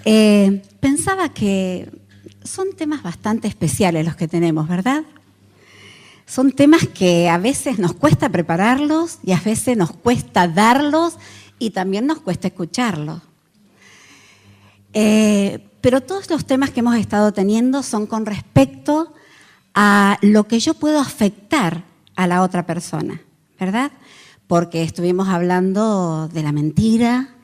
Pensaba que son temas bastante especiales los que tenemos, ¿verdad? Son temas que a veces nos cuesta prepararlos y a veces nos cuesta darlos y también nos cuesta escucharlos. Pero todos los temas que hemos estado teniendo son con respecto a lo que yo puedo afectar a la otra persona, ¿verdad? Porque estuvimos hablando de la mentira,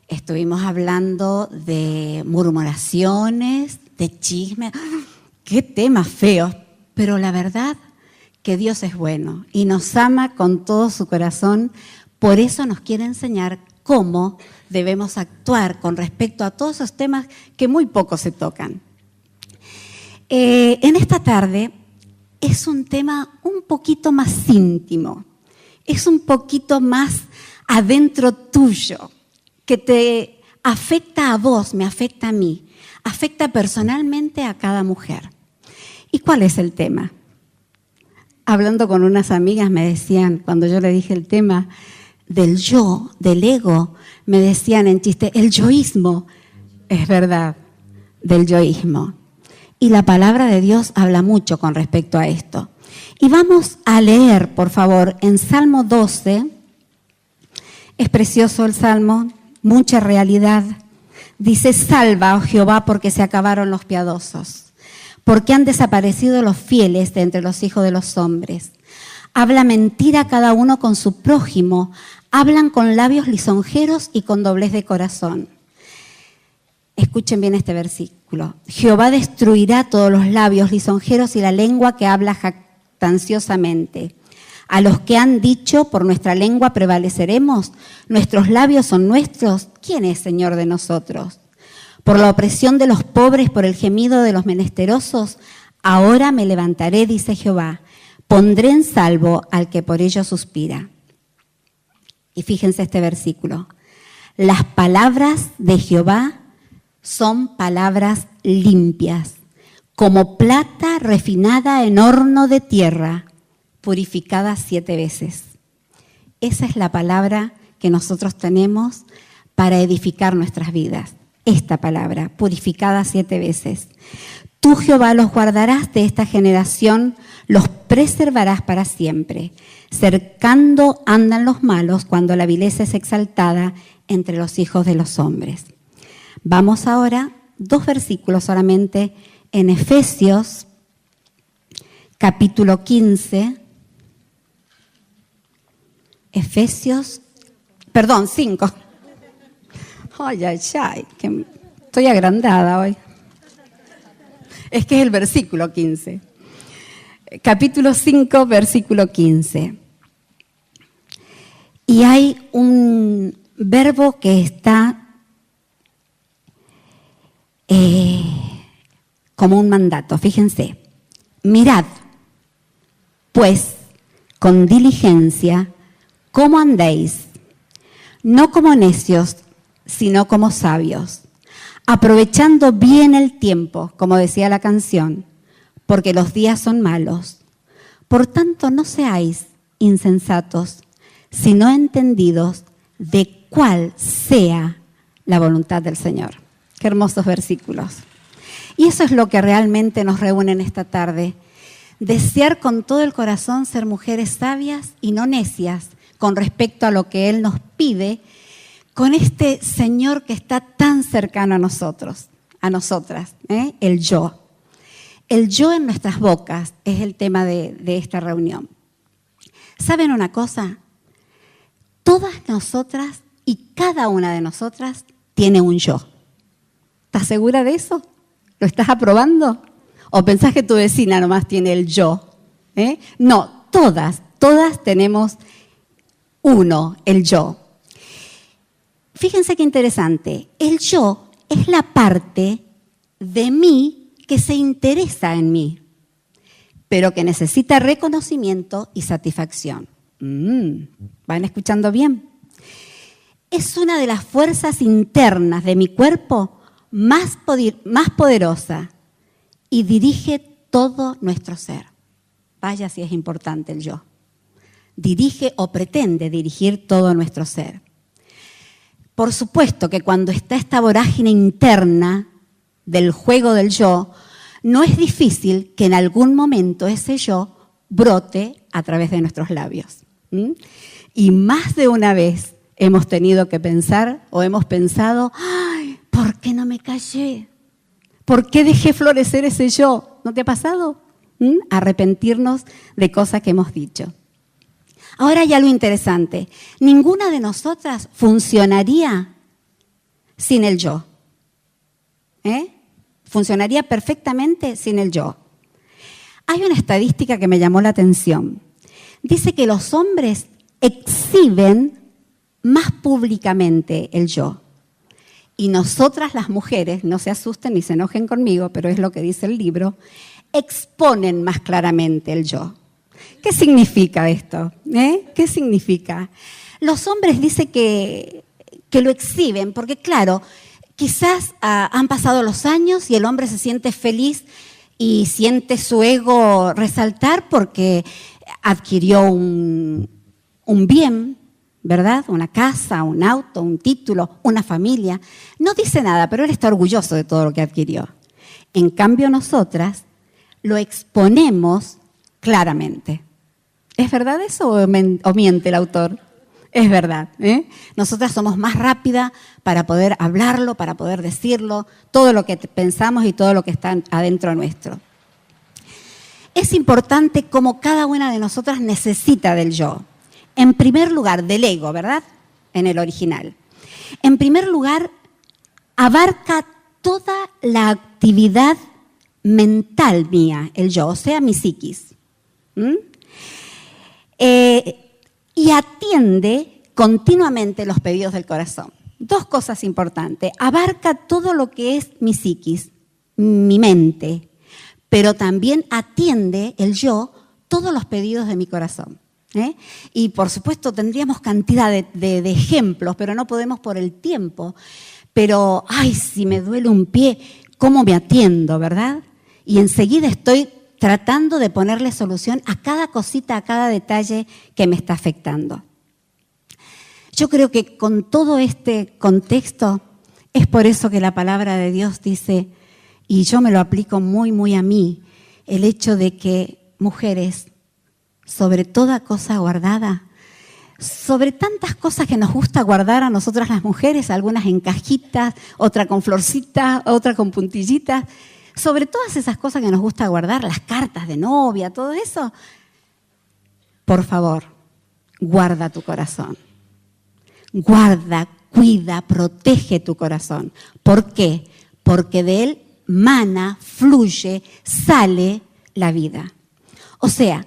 estuvimos hablando de murmuraciones, de chismes. ¡Qué temas feos! Pero la verdad que Dios es bueno y nos ama con todo su corazón. Por eso nos quiere enseñar cómo debemos actuar con respecto a todos esos temas que muy poco se tocan. En esta tarde es un tema un poquito más íntimo, es un poquito más adentro tuyo, que te afecta a vos, me afecta a mí, afecta personalmente a cada mujer. ¿Y cuál es el tema? Hablando con unas amigas me decían, cuando yo le dije el tema del yo, del ego, me decían en chiste, el yoísmo. Es verdad, del yoísmo. Y la palabra de Dios habla mucho con respecto a esto. Y vamos a leer, por favor, en Salmo 12. Es precioso el Salmo, mucha realidad. Dice, salva, oh Jehová, porque se acabaron los piadosos. Porque han desaparecido los fieles de entre los hijos de los hombres. Habla mentira cada uno con su prójimo. Hablan con labios lisonjeros y con doblez de corazón. Escuchen bien este versículo. Jehová destruirá todos los labios lisonjeros y la lengua que habla jactanciosamente. A los que han dicho, por nuestra lengua prevaleceremos, nuestros labios son nuestros, ¿quién es Señor de nosotros? Por la opresión de los pobres, por el gemido de los menesterosos, ahora me levantaré, dice Jehová, pondré en salvo al que por ello suspira. Y fíjense este versículo. Las palabras de Jehová son palabras limpias, como plata refinada en horno de tierra, purificada 7 veces. Esa es la palabra que nosotros tenemos para edificar nuestras vidas. Esta palabra, purificada 7 veces. Tú, Jehová, los guardarás de esta generación, los preservarás para siempre. Cercando andan los malos cuando la vileza es exaltada entre los hijos de los hombres. Vamos ahora, 2 versículos solamente, en Efesios, capítulo 15. Efesios, perdón, 5. Ay, ay, ay, que estoy agrandada hoy. Es que es el versículo 15. Capítulo 5, versículo 15. Y hay un verbo que está como un mandato. Fíjense. Mirad, pues, con diligencia, cómo andéis, no como necios, sino como sabios, aprovechando bien el tiempo, como decía la canción, porque los días son malos. Por tanto, no seáis insensatos, sino entendidos de cuál sea la voluntad del Señor. Qué hermosos versículos. Y eso es lo que realmente nos reúne en esta tarde. Desear con todo el corazón ser mujeres sabias y no necias con respecto a lo que Él nos pide, con este Señor que está tan cercano a nosotros, a nosotras, el yo. El yo en nuestras bocas es el tema de esta reunión. ¿Saben una cosa? Todas nosotras y cada una de nosotras tiene un yo. ¿Estás segura de eso? ¿Lo estás aprobando? ¿O pensás que tu vecina nomás tiene el yo? No, todas tenemos uno, el yo. Fíjense qué interesante. El yo es la parte de mí que se interesa en mí, pero que necesita reconocimiento y satisfacción. ¿Van escuchando bien? Es una de las fuerzas internas de mi cuerpo más poderosa y dirige todo nuestro ser. Vaya si es importante el yo. Dirige o pretende dirigir todo nuestro ser. por supuesto que cuando está esta vorágine interna del juego del yo, no es difícil que en algún momento ese yo brote a través de nuestros labios. Y más de una vez hemos tenido que pensar o hemos pensado, ¡ay! ¿Por qué no me callé? ¿Por qué dejé florecer ese yo? ¿No te ha pasado? Arrepentirnos de cosas que hemos dicho. Ahora ya lo interesante, ninguna de nosotras funcionaría sin el yo. Funcionaría perfectamente sin el yo. Hay una estadística que me llamó la atención. Dice que los hombres exhiben más públicamente el yo. Y nosotras las mujeres, no se asusten ni se enojen conmigo, pero es lo que dice el libro, exponen más claramente el yo. ¿Qué significa esto? ¿Qué significa? Los hombres dicen que lo exhiben, porque claro, quizás han pasado los años y el hombre se siente feliz y siente su ego resaltar porque adquirió un bien, ¿verdad? Una casa, un auto, un título, una familia. No dice nada, pero él está orgulloso de todo lo que adquirió. En cambio, nosotras lo exponemos claramente. ¿Es verdad eso o miente el autor? Es verdad. Nosotras somos más rápidas para poder hablarlo, para poder decirlo, todo lo que pensamos y todo lo que está adentro nuestro. Es importante cómo cada una de nosotras necesita del yo. En primer lugar, del ego, ¿verdad? En el original. En primer lugar, abarca toda la actividad mental mía, el yo, o sea, mi psiquis. Y atiende continuamente los pedidos del corazón. Dos cosas importantes. Abarca todo lo que es mi psiquis, mi mente, pero también atiende el yo todos los pedidos de mi corazón. Y por supuesto tendríamos cantidad de ejemplos, pero no podemos por el tiempo. Pero, ay, si me duele un pie, ¿cómo me atiendo, verdad? Y enseguida estoy tratando de ponerle solución a cada cosita, a cada detalle que me está afectando. Yo creo que con todo este contexto es por eso que la palabra de Dios dice, y yo me lo aplico muy, muy a mí, el hecho de que, mujeres, sobre toda cosa guardada, sobre tantas cosas que nos gusta guardar a nosotras las mujeres, algunas en cajitas, otra con florcitas, otra con puntillitas, sobre todas esas cosas que nos gusta guardar, las cartas de novia, todo eso, por favor, guarda tu corazón. Guarda, cuida, protege tu corazón. ¿Por qué? Porque de él mana, fluye, sale la vida. O sea,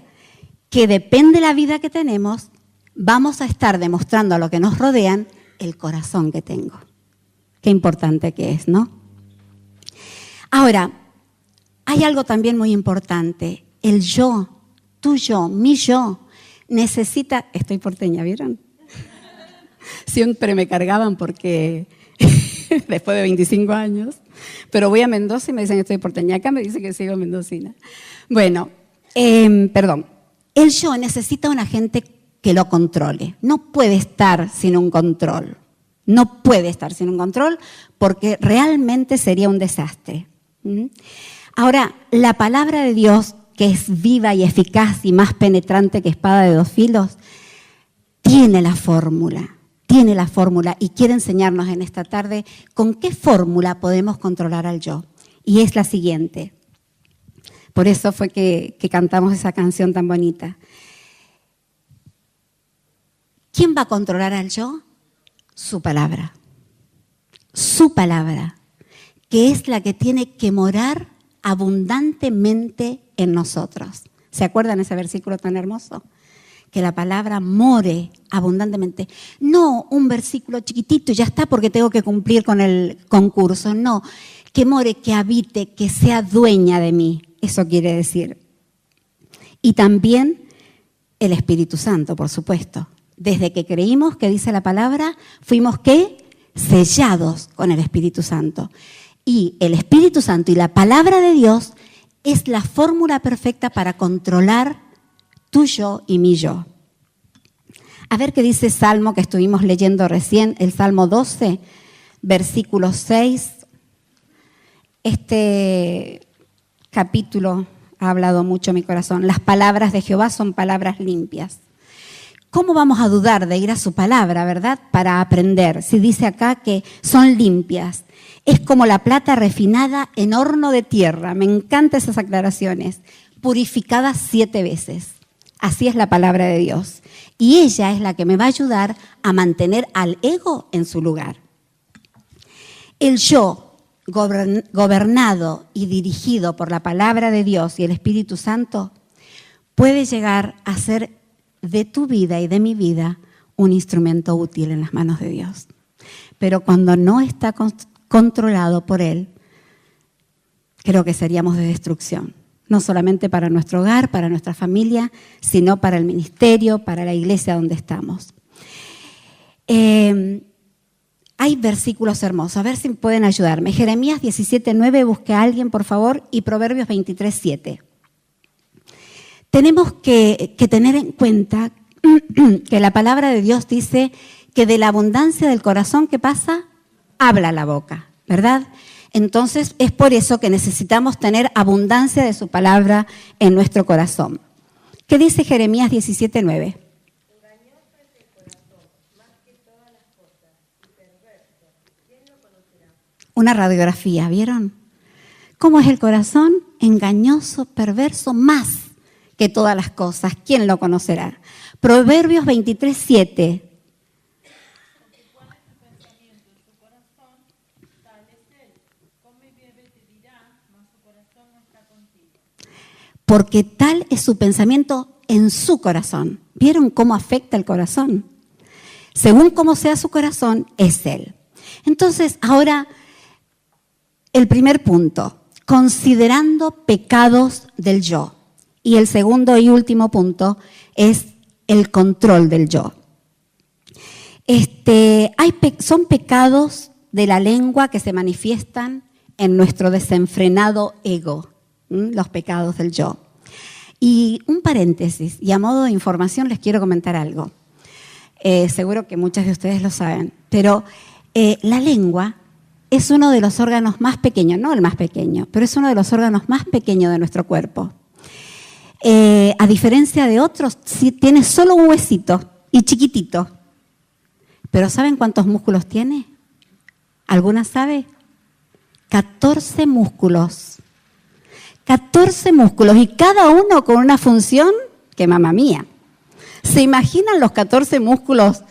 que depende de la vida que tenemos, vamos a estar demostrando a lo que nos rodean el corazón que tengo. Qué importante que es, ¿no? Ahora, hay algo también muy importante. El yo, tu yo, mi yo, necesita... Estoy porteña, ¿vieron? Siempre me cargaban porque después de 25 años, pero voy a Mendoza y me dicen que estoy porteña. Acá me dicen que sigo mendocina. Bueno, perdón. El yo necesita una gente que lo controle. No puede estar sin un control. No puede estar sin un control porque realmente sería un desastre. Ahora, la palabra de Dios, que es viva y eficaz y más penetrante que espada de dos filos, tiene la fórmula y quiere enseñarnos en esta tarde con qué fórmula podemos controlar al yo. Y es la siguiente. Por eso fue que cantamos esa canción tan bonita. ¿Quién va a controlar al yo? Su palabra. Su palabra, que es la que tiene que morar abundantemente en nosotros. ¿Se acuerdan ese versículo tan hermoso? Que la palabra more abundantemente. No un versículo chiquitito y ya está porque tengo que cumplir con el concurso. No, que more, que habite, que sea dueña de mí. Eso quiere decir. Y también el Espíritu Santo, por supuesto. Desde que creímos, que dice la palabra, fuimos ¿qué? Sellados con el Espíritu Santo. Y el Espíritu Santo y la palabra de Dios es la fórmula perfecta para controlar tu yo y mi yo. A ver qué dice Salmo que estuvimos leyendo recién, el Salmo 12, versículo 6. Este capítulo ha hablado mucho en mi corazón. Las palabras de Jehová son palabras limpias. ¿Cómo vamos a dudar de ir a su palabra, verdad? Para aprender. Si dice acá que son limpias. Es como la plata refinada en horno de tierra. Me encantan esas aclaraciones. Purificada 7 veces. Así es la palabra de Dios. Y ella es la que me va a ayudar a mantener al ego en su lugar. El yo, gobernado y dirigido por la palabra de Dios y el Espíritu Santo, puede llegar a ser de tu vida y de mi vida un instrumento útil en las manos de Dios. Pero cuando no está controlado por Él, creo que seríamos de destrucción. No solamente para nuestro hogar, para nuestra familia, sino para el ministerio, para la iglesia donde estamos. Hay versículos hermosos, a ver si pueden ayudarme. Jeremías 17:9, busque a alguien, por favor, y Proverbios 23:7. Tenemos que tener en cuenta que la palabra de Dios dice que de la abundancia del corazón, ¿qué pasa? Habla la boca, ¿verdad? Entonces es por eso que necesitamos tener abundancia de su palabra en nuestro corazón. ¿Qué dice Jeremías 17:9? Una radiografía, ¿vieron? ¿Cómo es el corazón? Engañoso, perverso, más que todas las cosas. ¿Quién lo conocerá? Proverbios 23:7. Porque tal es su pensamiento en su corazón. ¿Vieron cómo afecta el corazón? Según cómo sea su corazón, es él. Entonces, ahora, el primer punto, considerando pecados del yo. Y el segundo y último punto es el control del yo. Son pecados de la lengua que se manifiestan en nuestro desenfrenado ego, los pecados del yo. Y un paréntesis, y a modo de información les quiero comentar algo. Seguro que muchas de ustedes lo saben, pero la lengua es uno de los órganos más pequeños, no el más pequeño, pero es uno de los órganos más pequeños de nuestro cuerpo. A diferencia de otros, tiene solo un huesito y chiquitito. Pero ¿saben cuántos músculos tiene? ¿Alguna sabe? 14 músculos. 14 músculos y cada uno con una función que mamá mía. ¿Se imaginan los 14 músculos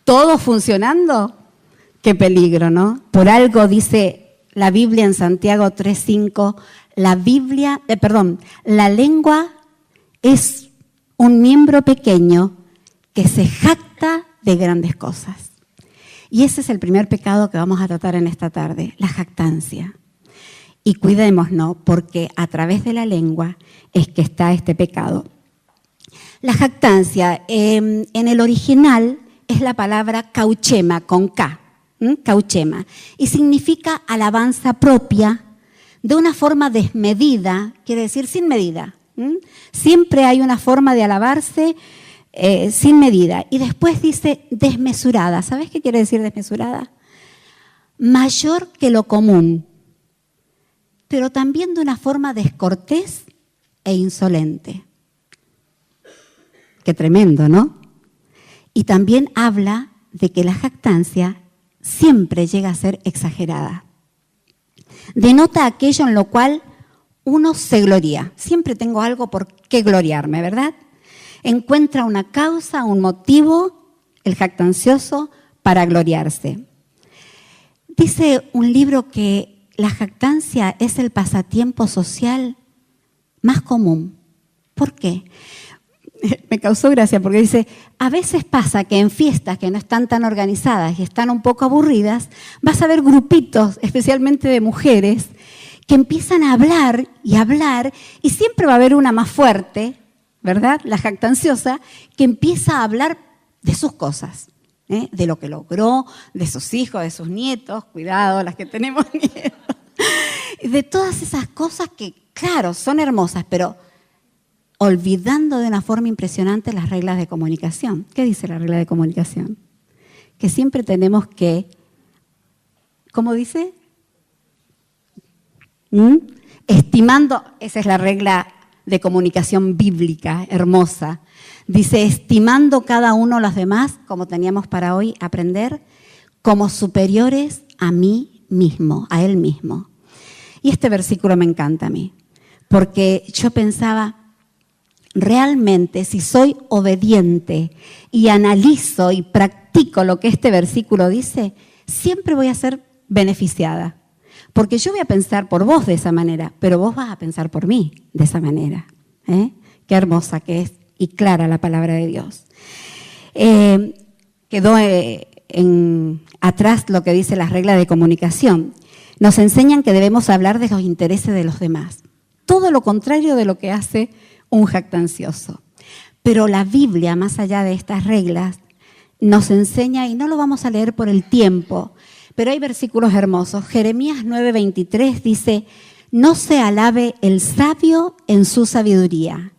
todos funcionando? Qué peligro, ¿no? Por algo dice la Biblia en Santiago 3:5, la lengua es un miembro pequeño que se jacta de grandes cosas. Y ese es el primer pecado que vamos a tratar en esta tarde, la jactancia. Y cuidémonos, porque a través de la lengua es que está este pecado. La jactancia, en el original, es la palabra cauchema, con K, cauchema, y significa alabanza propia de una forma desmedida, quiere decir sin medida. Siempre hay una forma de alabarse sin medida. Y después dice desmesurada. ¿Sabes qué quiere decir desmesurada? Mayor que lo común, pero también de una forma descortés e insolente. Qué tremendo, ¿no? Y también habla de que la jactancia siempre llega a ser exagerada. Denota aquello en lo cual uno se gloria. Siempre tengo algo por qué gloriarme, ¿verdad? Encuentra una causa, un motivo, el jactancioso, para gloriarse. Dice un libro que la jactancia es el pasatiempo social más común. ¿Por qué? Me causó gracia porque dice, a veces pasa que en fiestas que no están tan organizadas y están un poco aburridas, vas a ver grupitos, especialmente de mujeres, que empiezan a hablar y siempre va a haber una más fuerte, ¿verdad? La jactanciosa, que empieza a hablar de sus cosas, de lo que logró, de sus hijos, de sus nietos, cuidado, las que tenemos nietos, de todas esas cosas que, claro, son hermosas, pero olvidando de una forma impresionante las reglas de comunicación. ¿Qué dice la regla de comunicación? Que siempre tenemos que, ¿cómo dice? Estimando, esa es la regla de comunicación bíblica, hermosa. Dice, estimando cada uno a los demás, como teníamos para hoy aprender, como superiores a mí mismo, a él mismo. Y este versículo me encanta a mí, porque yo pensaba, realmente si soy obediente y analizo y practico lo que este versículo dice, siempre voy a ser beneficiada. Porque yo voy a pensar por vos de esa manera, pero vos vas a pensar por mí de esa manera. Qué hermosa que es y clara la palabra de Dios. Quedó atrás lo que dice las reglas de comunicación. Nos enseñan que debemos hablar de los intereses de los demás. Todo lo contrario de lo que hace un jactancioso. Pero la Biblia, más allá de estas reglas, nos enseña, y no lo vamos a leer por el tiempo, pero hay versículos hermosos. Jeremías 9:23 dice, no se alabe el sabio en su sabiduría,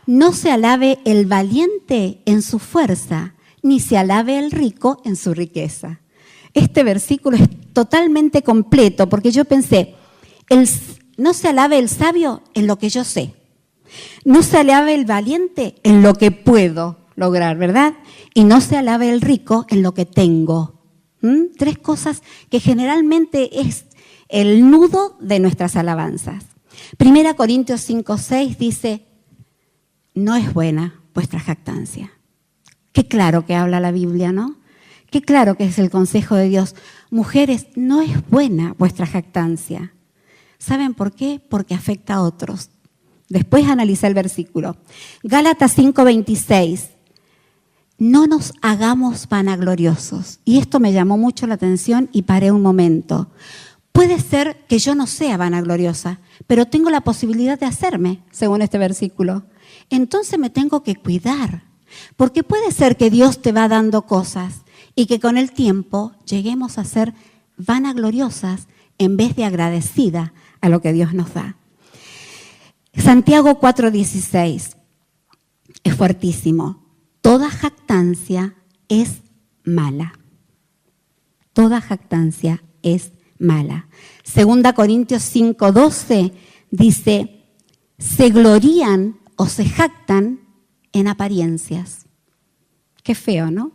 no se alabe el valiente en su fuerza, ni se alabe el rico en su riqueza. Este versículo es totalmente completo, porque yo pensé, no se alabe el sabio en lo que yo sé, no se alabe el valiente en lo que puedo lograr, ¿verdad? Y no se alabe el rico en lo que tengo. Tres cosas que generalmente es el nudo de nuestras alabanzas. 1 Corintios 5:6 dice, no es buena vuestra jactancia. Qué claro que habla la Biblia, ¿no? Qué claro que es el consejo de Dios. Mujeres, no es buena vuestra jactancia. ¿Saben por qué? Porque afecta a otros. Después analiza el versículo. Gálatas 5:26. No nos hagamos vanagloriosos. Y esto me llamó mucho la atención y paré un momento. Puede ser que yo no sea vanagloriosa, pero tengo la posibilidad de hacerme, según este versículo. Entonces me tengo que cuidar, porque puede ser que Dios te va dando cosas y que con el tiempo lleguemos a ser vanagloriosas en vez de agradecida a lo que Dios nos da. Santiago 4:16 es fuertísimo. Toda jactancia es mala. Toda jactancia es mala. 2 Corintios 5:12 dice, se glorían o se jactan en apariencias. Qué feo, ¿no?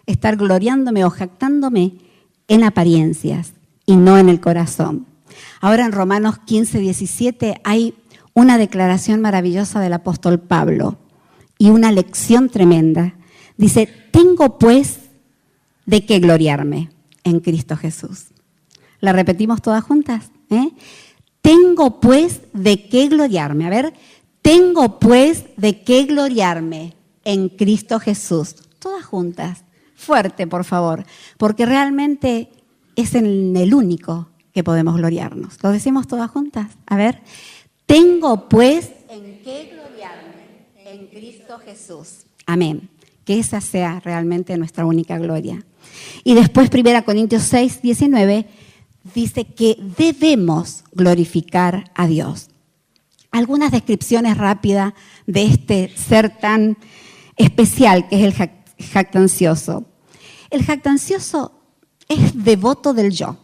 Estar gloriándome o jactándome en apariencias y no en el corazón. Ahora en Romanos 15:17 hay una declaración maravillosa del apóstol Pablo y una lección tremenda. Dice, tengo pues de qué gloriarme en Cristo Jesús. ¿La repetimos todas juntas? Tengo pues de qué gloriarme. A ver, tengo pues de qué gloriarme en Cristo Jesús. Todas juntas. Fuerte, por favor, porque realmente es en el único que podemos gloriarnos. ¿Lo decimos todas juntas? A ver, tengo pues en qué gloriarme en Cristo Jesús. Amén. Que esa sea realmente nuestra única gloria. Y después 1 Corintios 6:19 dice que debemos glorificar a Dios. Algunas descripciones rápidas de este ser tan especial que es el jactancioso. El jactancioso es devoto del yo.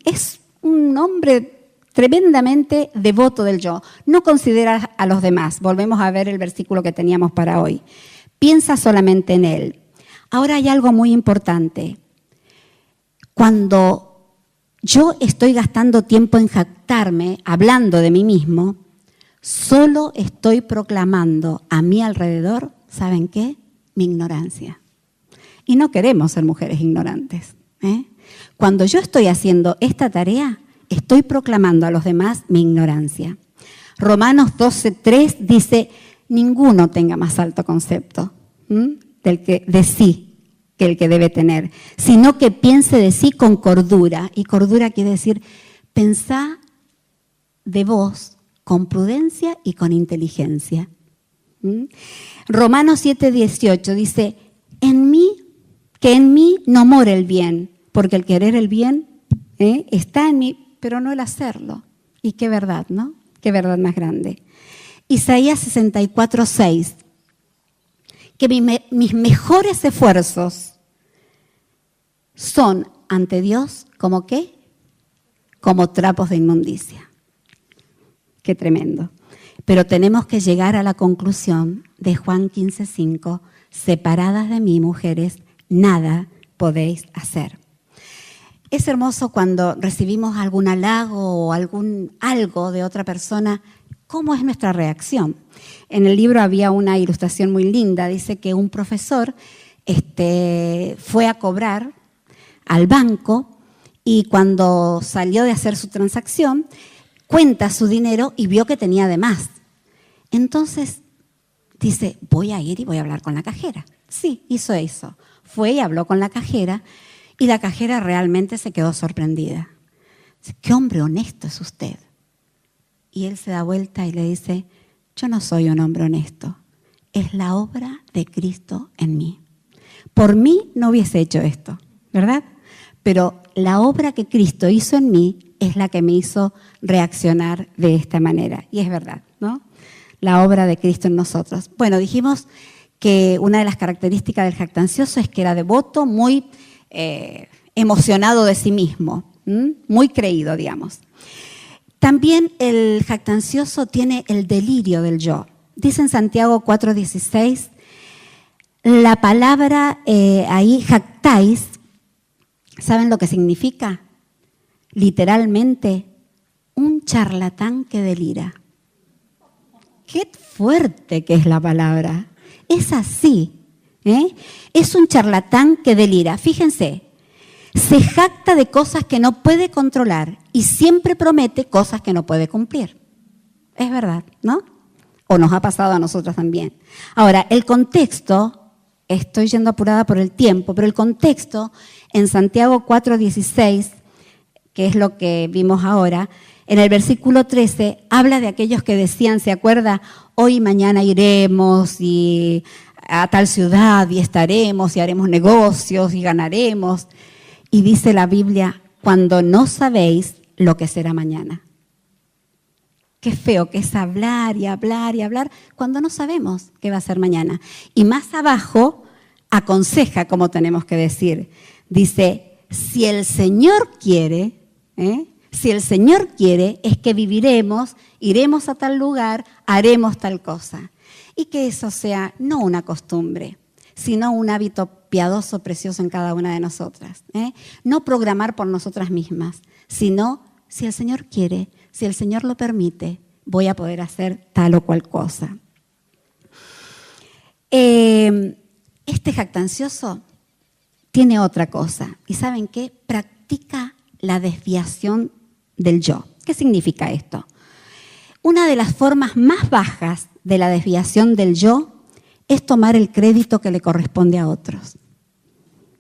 Es un hombre tremendamente devoto del yo. No considera a los demás. Volvemos a ver el versículo que teníamos para hoy. Piensa solamente en él. Ahora hay algo muy importante. Cuando yo estoy gastando tiempo en jactarme, hablando de mí mismo, solo estoy proclamando a mi alrededor, ¿saben qué? Mi ignorancia. Y no queremos ser mujeres ignorantes. Cuando yo estoy haciendo esta tarea, estoy proclamando a los demás mi ignorancia. Romanos 12:3 dice, ninguno tenga más alto concepto de sí que el que debe tener, sino que piense de sí con cordura. Y cordura quiere decir, pensá de vos con prudencia y con inteligencia. Romanos 7:18 dice, que en mí no more el bien, porque el querer el bien está en mí, pero no el hacerlo. Y qué verdad, ¿no? Qué verdad más grande. Isaías 64:6, que mis mejores esfuerzos son ante Dios como ¿qué? Como trapos de inmundicia. Qué tremendo. Pero tenemos que llegar a la conclusión de Juan 15:5, separadas de mí, mujeres, nada podéis hacer. Es hermoso cuando recibimos algún halago o algo de otra persona, ¿cómo es nuestra reacción? En el libro había una ilustración muy linda, dice que un profesor fue a cobrar al banco y cuando salió de hacer su transacción, cuenta su dinero y vio que tenía de más. Entonces dice, voy a ir y voy a hablar con la cajera. Sí, hizo eso. Fue y habló con la cajera y la cajera realmente se quedó sorprendida. Dice, qué hombre honesto es usted. Y él se da vuelta y le dice, yo no soy un hombre honesto, es la obra de Cristo en mí. Por mí no hubiese hecho esto, ¿verdad? Pero la obra que Cristo hizo en mí es la que me hizo reaccionar de esta manera. Y es verdad, ¿no? La obra de Cristo en nosotros. Bueno, dijimos que una de las características del jactancioso es que era devoto, muy emocionado de sí mismo, muy creído, digamos. También el jactancioso tiene el delirio del yo. Dice en Santiago 4:16, la palabra ahí, jactáis, ¿saben lo que significa? Literalmente, un charlatán que delira. Qué fuerte que es la palabra. Es así, ¿eh? Es un charlatán que delira. Fíjense, se jacta de cosas que no puede controlar y siempre promete cosas que no puede cumplir. Es verdad, ¿no? O nos ha pasado a nosotros también. Ahora, el contexto, estoy yendo apurada por el tiempo, pero el contexto en Santiago 4:16, que es lo que vimos ahora, en el versículo 13, habla de aquellos que decían, ¿se acuerda? Hoy y mañana iremos y a tal ciudad y estaremos y haremos negocios y ganaremos. Y dice la Biblia, cuando no sabéis lo que será mañana. Qué feo que es hablar y hablar y hablar cuando no sabemos qué va a ser mañana. Y más abajo aconseja cómo tenemos que decir. Dice, si el Señor quiere, si el Señor quiere, es que viviremos, iremos a tal lugar, haremos tal cosa. Y que eso sea no una costumbre, sino un hábito piadoso, precioso en cada una de nosotras. No programar por nosotras mismas, sino, si el Señor quiere, si el Señor lo permite, voy a poder hacer tal o cual cosa. Este jactancioso tiene otra cosa. ¿Y saben qué? Practica la desviación del yo. ¿Qué significa esto? Una de las formas más bajas de la desviación del yo es tomar el crédito que le corresponde a otros.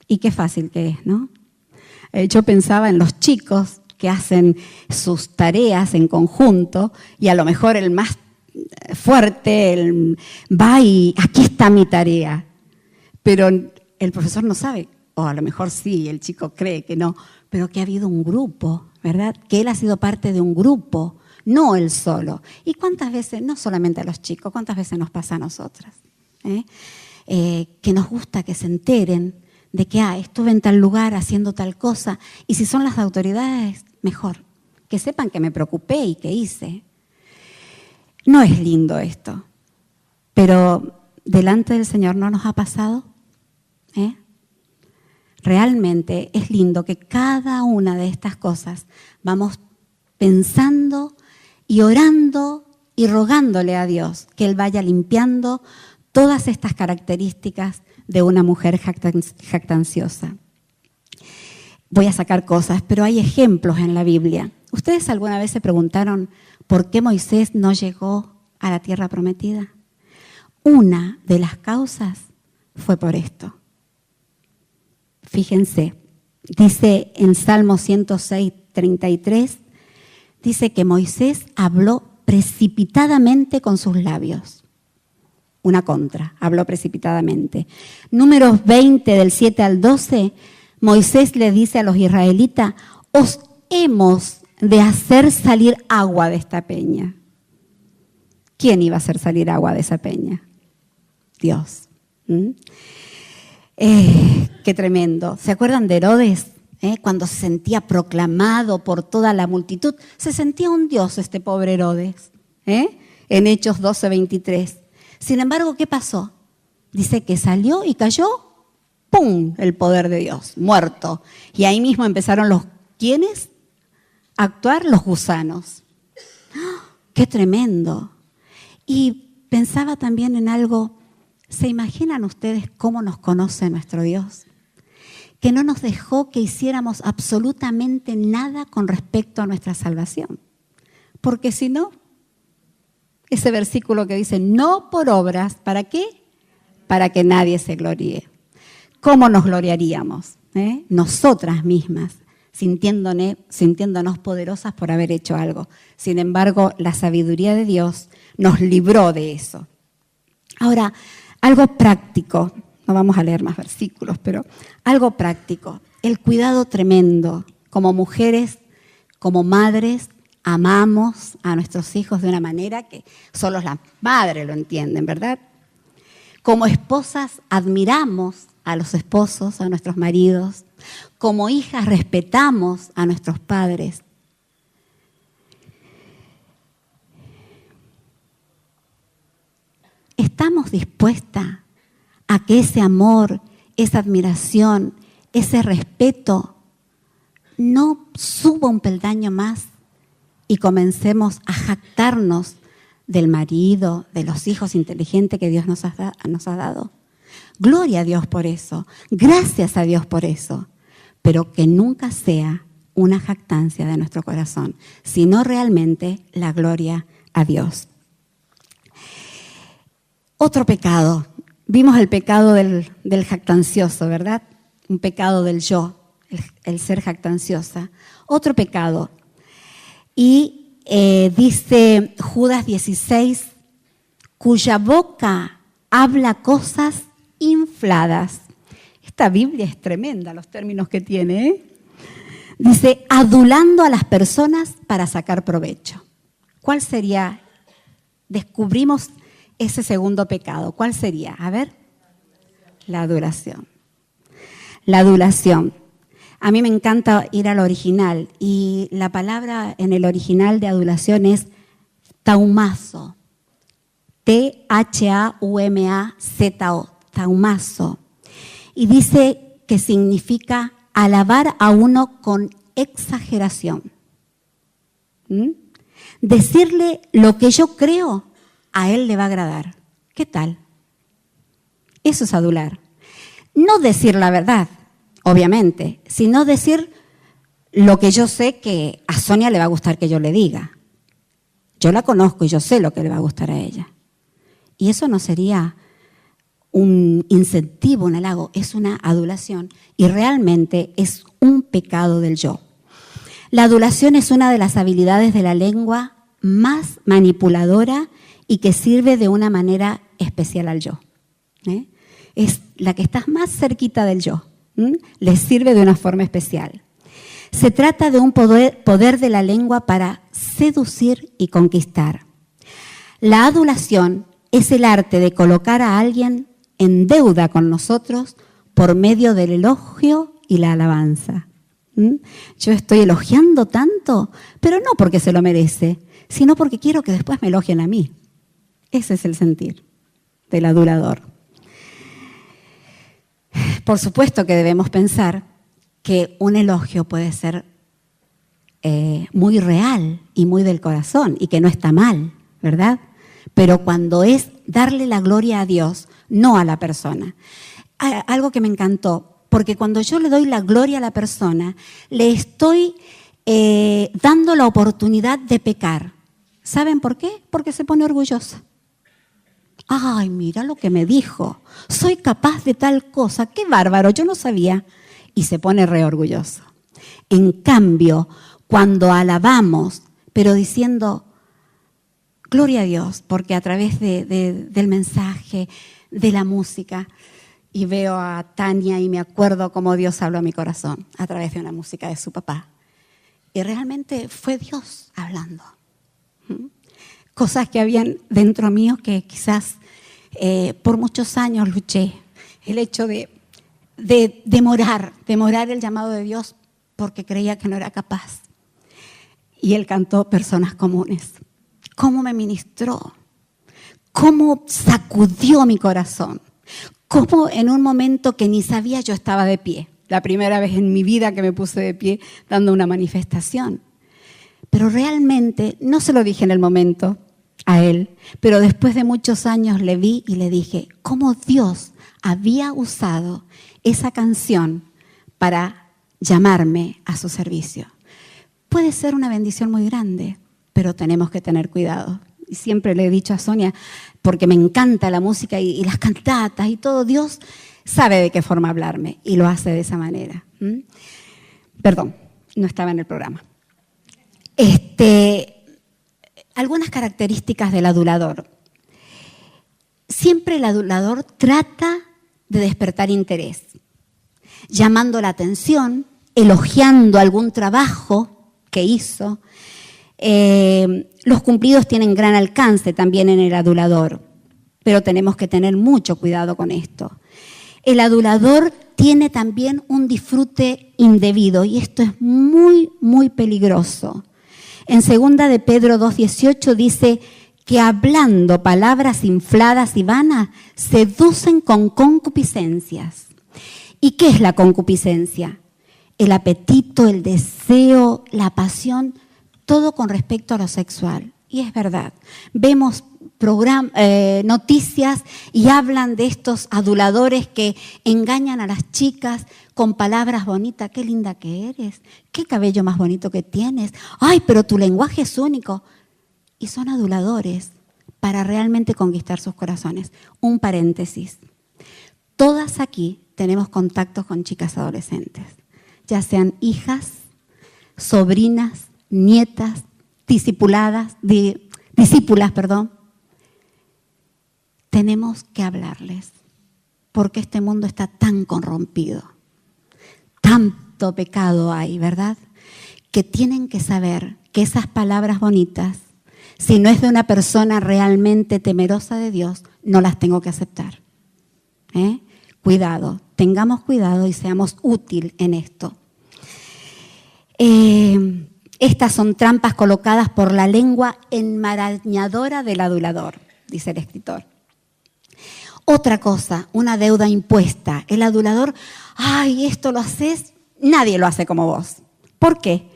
Y qué fácil que es, ¿no? Yo pensaba en los chicos que hacen sus tareas en conjunto y a lo mejor el más fuerte va y aquí está mi tarea. Pero el profesor no sabe, o a lo mejor sí, el chico cree que no, pero que ha habido un grupo, ¿verdad? Que él ha sido parte de un grupo, no él solo. ¿Y cuántas veces, no solamente a los chicos, cuántas veces nos pasa a nosotras? Que nos gusta que se enteren de que estuve en tal lugar haciendo tal cosa, y si son las autoridades, mejor, que sepan que me preocupé y que hice. No es lindo esto, pero delante del Señor no nos ha pasado. Realmente es lindo que cada una de estas cosas vamos pensando y orando y rogándole a Dios que Él vaya limpiando todas estas características de una mujer jactanciosa. Voy a sacar cosas, pero hay ejemplos en la Biblia. ¿Ustedes alguna vez se preguntaron por qué Moisés no llegó a la tierra prometida? Una de las causas fue por esto. Fíjense, dice en Salmo 106:33, dice que Moisés habló precipitadamente con sus labios. Una contra, habló precipitadamente. Números 20, del 7 al 12, Moisés le dice a los israelitas, os hemos de hacer salir agua de esta peña. ¿quién iba a hacer salir agua de esa peña? Dios. Qué tremendo. ¿Se acuerdan de Herodes? Cuando se sentía proclamado por toda la multitud, se sentía un dios este pobre Herodes, en Hechos 12:23. Sin embargo, ¿qué pasó? Dice que salió y cayó, ¡pum!, el poder de Dios, muerto. Y ahí mismo empezaron ¿quiénes? A actuar los gusanos. ¡Oh, ¡qué tremendo! Y pensaba también en algo. ¿Se imaginan ustedes cómo nos conoce nuestro Dios? Que no nos dejó que hiciéramos absolutamente nada con respecto a nuestra salvación. Porque si no, ese versículo que dice, no por obras, ¿para qué? Para que nadie se gloríe. ¿Cómo nos gloriaríamos? Nosotras mismas, sintiéndonos poderosas por haber hecho algo. Sin embargo, la sabiduría de Dios nos libró de eso. Ahora, algo práctico, no vamos a leer más versículos, pero algo práctico, el cuidado tremendo. Como mujeres, como madres, amamos a nuestros hijos de una manera que solo las madres lo entienden, ¿verdad? Como esposas, admiramos a los esposos, a nuestros maridos. Como hijas, respetamos a nuestros padres. ¿Estamos dispuestas a que ese amor, esa admiración, ese respeto no suba un peldaño más y comencemos a jactarnos del marido, de los hijos inteligentes que Dios nos ha dado? Gloria a Dios por eso, gracias a Dios por eso, pero que nunca sea una jactancia de nuestro corazón, sino realmente la gloria a Dios. Otro pecado, vimos el pecado del jactancioso, ¿verdad? Un pecado del yo, el ser jactanciosa. Otro pecado, y dice Judas 16, cuya boca habla cosas infladas. Esta Biblia es tremenda, los términos que tiene, Dice, adulando a las personas para sacar provecho. ¿Cuál sería? Descubrimos ese segundo pecado. ¿Cuál sería? A ver. La adulación. La adulación. A mí me encanta ir al original y la palabra en el original de adulación es taumazo. T-H-A-U-M-A-Z-O. Taumazo. Y dice que significa alabar a uno con exageración. Decirle lo que yo creo, a él le va a agradar. ¿Qué tal? Eso es adular. No decir la verdad, obviamente, sino decir lo que yo sé que a Sonia le va a gustar que yo le diga. Yo la conozco y yo sé lo que le va a gustar a ella. Y eso no sería un incentivo, un halago, es una adulación y realmente es un pecado del yo. La adulación es una de las habilidades de la lengua más manipuladora y que sirve de una manera especial al yo. Es la que está más cerquita del yo. Le sirve de una forma especial. Se trata de un poder de la lengua para seducir y conquistar. La adulación es el arte de colocar a alguien en deuda con nosotros por medio del elogio y la alabanza. Yo estoy elogiando tanto, pero no porque se lo merece, sino porque quiero que después me elogien a mí. Ese es el sentir del adulador. Por supuesto que debemos pensar que un elogio puede ser muy real y muy del corazón y que no está mal, ¿verdad? Pero cuando es darle la gloria a Dios, no a la persona. Algo que me encantó, porque cuando yo le doy la gloria a la persona, le estoy dando la oportunidad de pecar. ¿Saben por qué? Porque se pone orgullosa. Ay, mira lo que me dijo. Soy capaz de tal cosa. ¡Qué bárbaro! Yo no sabía. Y se pone re orgulloso. En cambio, cuando alabamos, pero diciendo, gloria a Dios, porque a través del mensaje, de la música, y veo a Tania y me acuerdo cómo Dios habló a mi corazón a través de una música de su papá. Y realmente fue Dios hablando. cosas que habían dentro mío que quizás por muchos años luché. El hecho de demorar el llamado de Dios porque creía que no era capaz. Y Él cantó Personas Comunes. ¿Cómo me ministró? ¿Cómo sacudió mi corazón? ¿Cómo en un momento que ni sabía yo estaba de pie? La primera vez en mi vida que me puse de pie dando una manifestación. Pero realmente, no se lo dije en el momento a Él, pero después de muchos años le vi y le dije cómo Dios había usado esa canción para llamarme a su servicio. Puede ser una bendición muy grande, pero tenemos que tener cuidado. Y siempre le he dicho a Sonia, porque me encanta la música y las cantatas y todo, Dios sabe de qué forma hablarme y lo hace de esa manera. Perdón, no estaba en el programa. Algunas características del adulador. Siempre el adulador trata de despertar interés, llamando la atención, elogiando algún trabajo que hizo. Los cumplidos tienen gran alcance también en el adulador, pero tenemos que tener mucho cuidado con esto. El adulador tiene también un disfrute indebido y esto es muy, muy peligroso. En 2 de Pedro 2:18 dice que hablando palabras infladas y vanas, seducen con concupiscencias. ¿Y qué es la concupiscencia? El apetito, el deseo, la pasión, todo con respecto a lo sexual. Y es verdad, vemos noticias y hablan de estos aduladores que engañan a las chicas con palabras bonitas. Qué linda que eres, qué cabello más bonito que tienes. Ay, pero tu lenguaje es único. Y son aduladores para realmente conquistar sus corazones. Un paréntesis. Todas aquí tenemos contactos con chicas adolescentes, ya sean hijas, sobrinas, nietas, discípulas, tenemos que hablarles, porque este mundo está tan corrompido, tanto pecado hay, ¿verdad? Que tienen que saber que esas palabras bonitas, si no es de una persona realmente temerosa de Dios, no las tengo que aceptar. Cuidado, tengamos cuidado y seamos útiles en esto. Estas son trampas colocadas por la lengua enmarañadora del adulador, dice el escritor. Otra cosa, una deuda impuesta. El adulador, ay, esto lo haces, nadie lo hace como vos. ¿Por qué?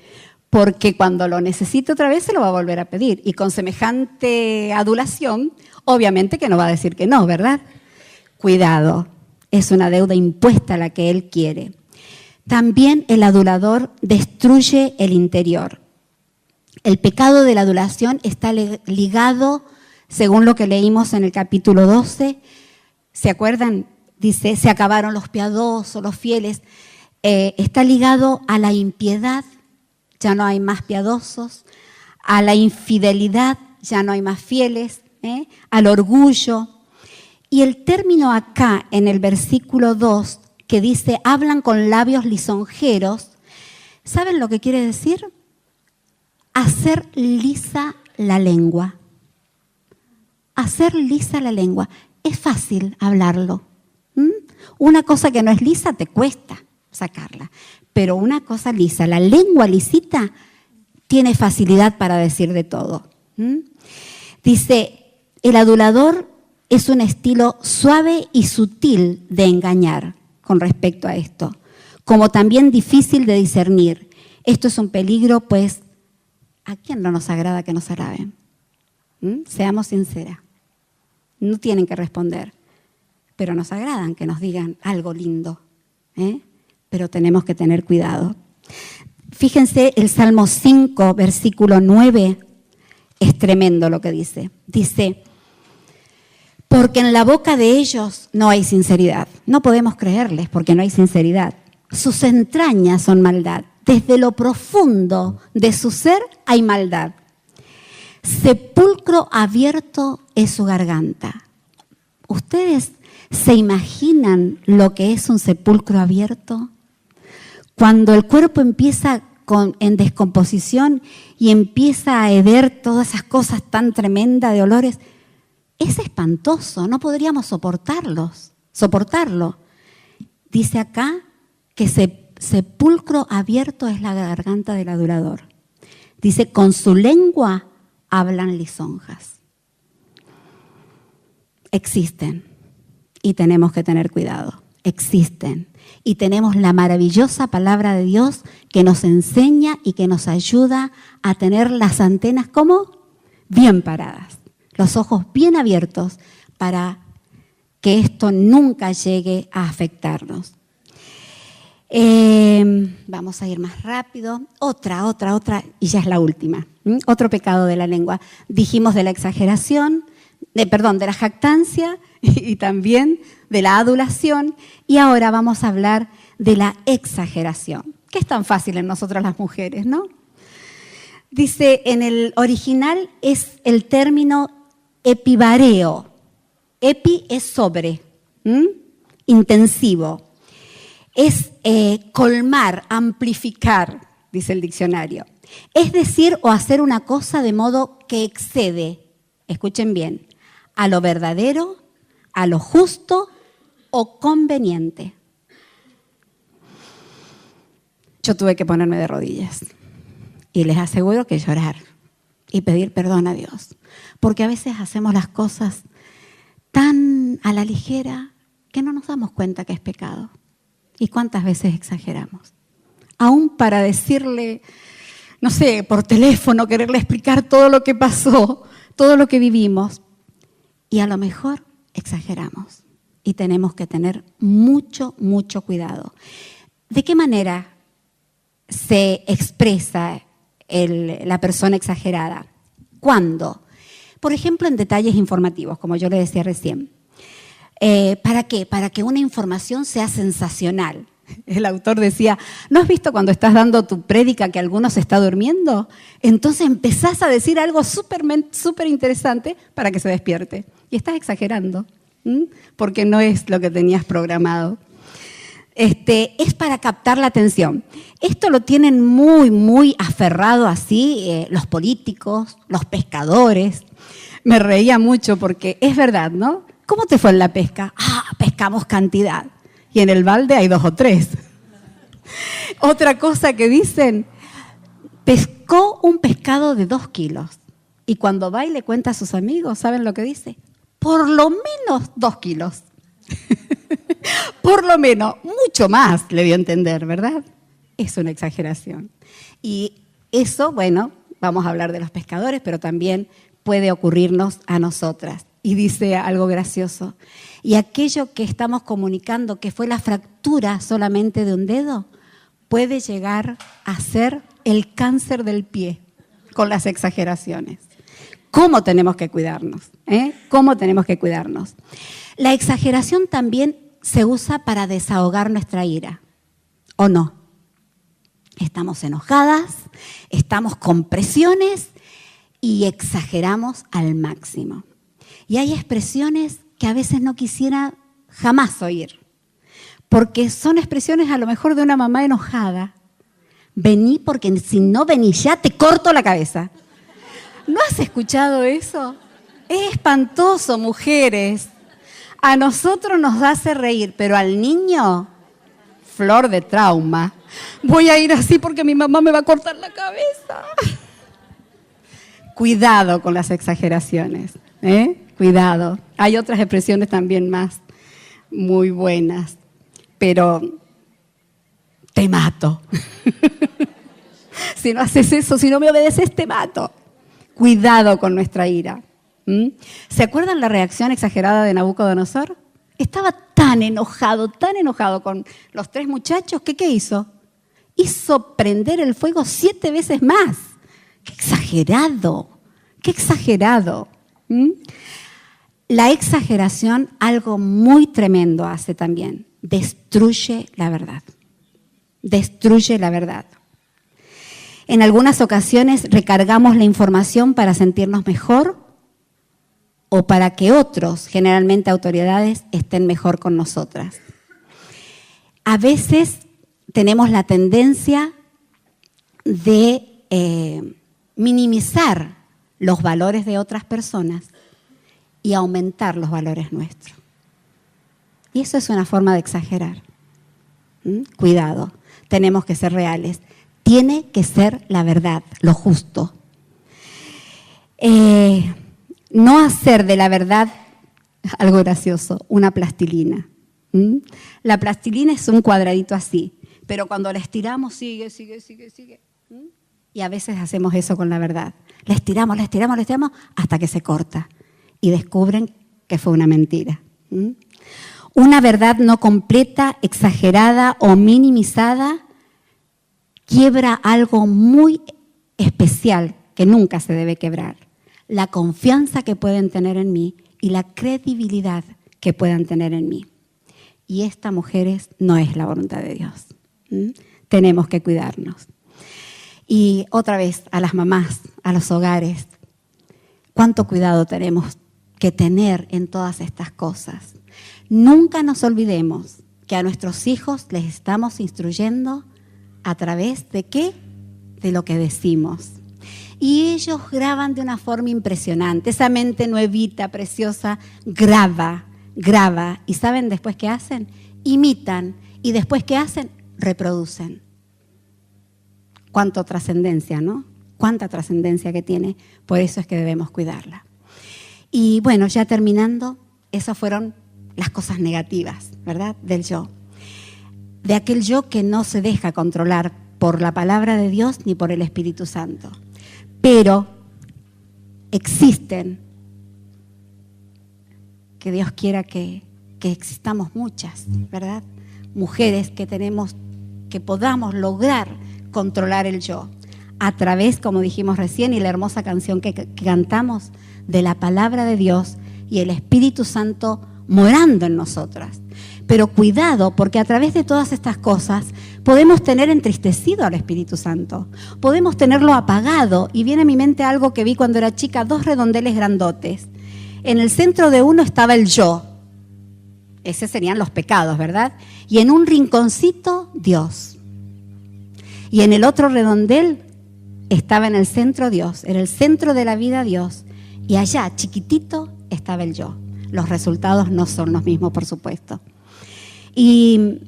Porque cuando lo necesite otra vez se lo va a volver a pedir. Y con semejante adulación, obviamente que no va a decir que no, ¿verdad? Cuidado, es una deuda impuesta la que él quiere. También el adulador destruye el interior. El pecado de la adulación está ligado, según lo que leímos en el capítulo 12, ¿se acuerdan? Dice, se acabaron los piadosos, los fieles. Está ligado a la impiedad, ya no hay más piadosos, a la infidelidad, ya no hay más fieles, al orgullo. Y el término acá, en el versículo 2, que dice, hablan con labios lisonjeros, ¿saben lo que quiere decir? Hacer lisa la lengua. Hacer lisa la lengua. Es fácil hablarlo. Una cosa que no es lisa te cuesta sacarla. Pero una cosa lisa, la lengua lisita, tiene facilidad para decir de todo. Dice, el adulador es un estilo suave y sutil de engañar con respecto a esto, como también difícil de discernir. Esto es un peligro, pues, ¿a quién no nos agrada que nos alaben? Seamos sinceras. No tienen que responder, pero nos agradan que nos digan algo lindo, pero tenemos que tener cuidado. Fíjense, el Salmo 5, versículo 9, es tremendo lo que dice. Dice, porque en la boca de ellos no hay sinceridad. No podemos creerles porque no hay sinceridad. Sus entrañas son maldad. Desde lo profundo de su ser hay maldad. Sepulcro abierto es su garganta. ¿Ustedes se imaginan lo que es un sepulcro abierto? Cuando el cuerpo empieza en descomposición y empieza a heber todas esas cosas tan tremendas de olores, es espantoso, no podríamos soportarlo. Dice acá que sepulcro abierto es la garganta del adulador. Dice, con su lengua hablan lisonjas. Existen y tenemos que tener cuidado. Existen y tenemos la maravillosa palabra de Dios que nos enseña y que nos ayuda a tener las antenas como bien paradas, los ojos bien abiertos para que esto nunca llegue a afectarnos. Vamos a ir más rápido. Otra, y ya es la última. Otro pecado de la lengua. Dijimos de la exageración, de la jactancia y también de la adulación. Y ahora vamos a hablar de la exageración, que es tan fácil en nosotras las mujeres, ¿no? Dice, en el original es el término epivareo. Epi es sobre, intensivo. Es colmar, amplificar, dice el diccionario. Es decir o hacer una cosa de modo que excede, escuchen bien, a lo verdadero, a lo justo o conveniente. Yo tuve que ponerme de rodillas y les aseguro que llorar y pedir perdón a Dios, porque a veces hacemos las cosas tan a la ligera que no nos damos cuenta que es pecado. ¿Y cuántas veces exageramos? Aún para decirle, no sé, por teléfono, quererle explicar todo lo que pasó, todo lo que vivimos. Y a lo mejor exageramos. Y tenemos que tener mucho, mucho cuidado. ¿De qué manera se expresa la persona exagerada? ¿Cuándo? Por ejemplo, en detalles informativos, como yo le decía recién. ¿Para qué? Para que una información sea sensacional. El autor decía, ¿no has visto cuando estás dando tu prédica que alguno se está durmiendo? Entonces empezás a decir algo súper interesante para que se despierte. Y estás exagerando, porque no es lo que tenías programado. Es para captar la atención. Esto lo tienen muy, muy aferrado así los políticos, los pescadores. Me reía mucho porque es verdad, ¿no? ¿Cómo te fue en la pesca? Pescamos cantidad. Y en el balde hay 2 o 3. Otra cosa que dicen, pescó un pescado de 2 kilos. Y cuando va y le cuenta a sus amigos, ¿saben lo que dice? Por lo menos 2 kilos. Por lo menos, mucho más le dio a entender, ¿verdad? Es una exageración. Y eso, bueno, vamos a hablar de los pescadores, pero también puede ocurrirnos a nosotras. Y dice algo gracioso. Y aquello que estamos comunicando, que fue la fractura solamente de un dedo, puede llegar a ser el cáncer del pie con las exageraciones. ¿Cómo tenemos que cuidarnos? ¿Cómo tenemos que cuidarnos? La exageración también se usa para desahogar nuestra ira, ¿o no? Estamos enojadas, estamos con presiones y exageramos al máximo. Y hay expresiones que a veces no quisiera jamás oír, porque son expresiones a lo mejor de una mamá enojada. Vení porque si no venís ya te corto la cabeza. ¿No has escuchado eso? Es espantoso, mujeres. A nosotros nos hace reír, pero al niño, flor de trauma. Voy a ir así porque mi mamá me va a cortar la cabeza. Cuidado con las exageraciones, Cuidado. Hay otras expresiones también más muy buenas, pero te mato. Si no haces eso, si no me obedeces, te mato. Cuidado con nuestra ira. ¿Se acuerdan la reacción exagerada de Nabucodonosor? Estaba tan enojado con los 3 muchachos que ¿qué hizo? Hizo prender el fuego 7 veces más. ¡Qué exagerado! ¡Qué exagerado! La exageración, algo muy tremendo hace también. Destruye la verdad. Destruye la verdad. En algunas ocasiones recargamos la información para sentirnos mejor o para que otros, generalmente autoridades, estén mejor con nosotras. A veces tenemos la tendencia de minimizar los valores de otras personas y aumentar los valores nuestros. Y eso es una forma de exagerar. Cuidado, tenemos que ser reales. Tiene que ser la verdad, lo justo. No hacer de la verdad, algo gracioso, una plastilina. La plastilina es un cuadradito así, pero cuando la estiramos sigue. Y a veces hacemos eso con la verdad. La estiramos hasta que se corta y descubren que fue una mentira. Una verdad no completa, exagerada o minimizada quiebra algo muy especial que nunca se debe quebrar. La confianza que pueden tener en mí y la credibilidad que puedan tener en mí. Y esta, mujeres, no es la voluntad de Dios. Tenemos que cuidarnos. Y otra vez, a las mamás, a los hogares, cuánto cuidado tenemos que tener en todas estas cosas. Nunca nos olvidemos que a nuestros hijos les estamos instruyendo a través de ¿qué? De lo que decimos. Y ellos graban de una forma impresionante. Esa mente nuevita, preciosa, graba. ¿Y saben después qué hacen? Imitan. Y después qué hacen? Reproducen. Cuánta trascendencia, ¿no? Cuánta trascendencia que tiene. Por eso es que debemos cuidarla. Y bueno, ya terminando, esas fueron las cosas negativas, ¿verdad? Del yo. De aquel yo que no se deja controlar por la palabra de Dios ni por el Espíritu Santo. Pero existen, que Dios quiera que existamos muchas, ¿verdad? Mujeres que podamos lograr controlar el yo a través, como dijimos recién, y la hermosa canción que cantamos, de la palabra de Dios y el Espíritu Santo morando en nosotras. Pero cuidado, porque a través de todas estas cosas podemos tener entristecido al Espíritu Santo, podemos tenerlo apagado. Y viene a mi mente algo que vi cuando era chica, 2 redondeles grandotes. En el centro de uno estaba el yo, esos serían los pecados, ¿verdad? Y en un rinconcito, Dios. Y en el otro redondel estaba en el centro Dios, era el centro de la vida Dios. Y allá, chiquitito, estaba el yo. Los resultados no son los mismos, por supuesto. Y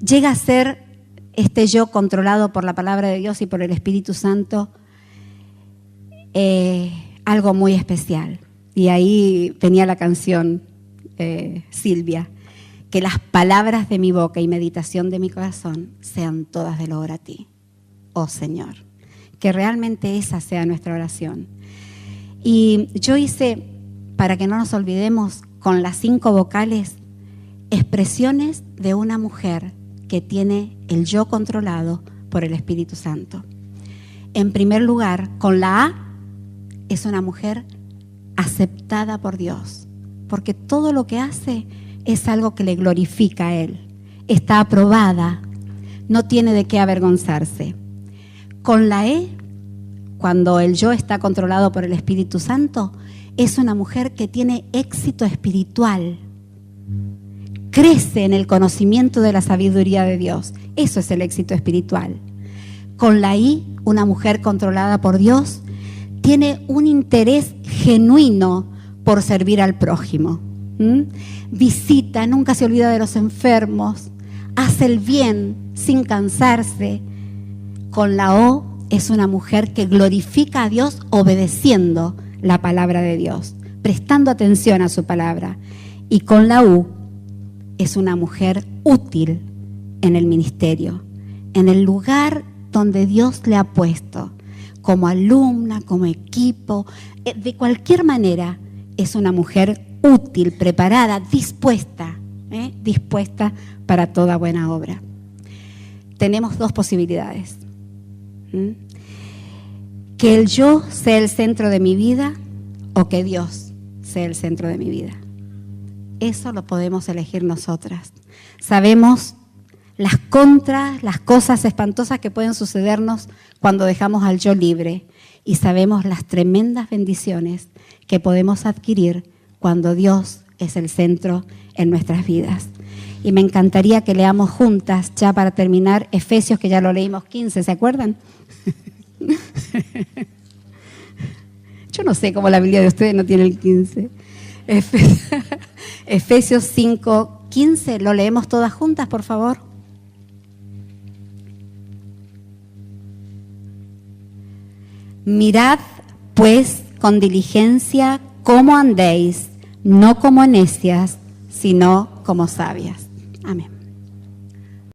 llega a ser este yo controlado por la palabra de Dios y por el Espíritu Santo algo muy especial. Y ahí venía la canción, Silvia, que las palabras de mi boca y meditación de mi corazón sean todas del obra a ti, oh Señor. Que realmente esa sea nuestra oración. Y yo hice, para que no nos olvidemos, con las 5 vocales, expresiones de una mujer que tiene el yo controlado por el Espíritu Santo. En primer lugar, con la A, es una mujer aceptada por Dios, porque todo lo que hace es algo que le glorifica a Él. Está aprobada, no tiene de qué avergonzarse. Con la E, cuando el yo está controlado por el Espíritu Santo, es una mujer que tiene éxito espiritual. Crece en el conocimiento de la sabiduría de Dios. Eso es el éxito espiritual. Con la I, una mujer controlada por Dios, tiene un interés genuino por servir al prójimo. Visita, nunca se olvida de los enfermos, hace el bien sin cansarse. Con la O, es una mujer que glorifica a Dios obedeciendo la palabra de Dios, prestando atención a su palabra. Y con la U, es una mujer útil en el ministerio, en el lugar donde Dios le ha puesto, como alumna, como equipo, de cualquier manera, es una mujer útil, preparada, dispuesta para toda buena obra. Tenemos 2 posibilidades. Que el yo sea el centro de mi vida o que Dios sea el centro de mi vida. Eso lo podemos elegir nosotras. Sabemos las contras, las cosas espantosas que pueden sucedernos cuando dejamos al yo libre, y sabemos las tremendas bendiciones que podemos adquirir cuando Dios es el centro en nuestras vidas. Y me encantaría que leamos juntas, ya para terminar, Efesios, que ya lo leímos 15, ¿se acuerdan? Yo no sé cómo la Biblia de ustedes no tiene el 15. Efesios 5, 15. ¿Lo leemos todas juntas, por favor? Mirad, pues, con diligencia cómo andéis, no como necias, sino como sabias. Amén.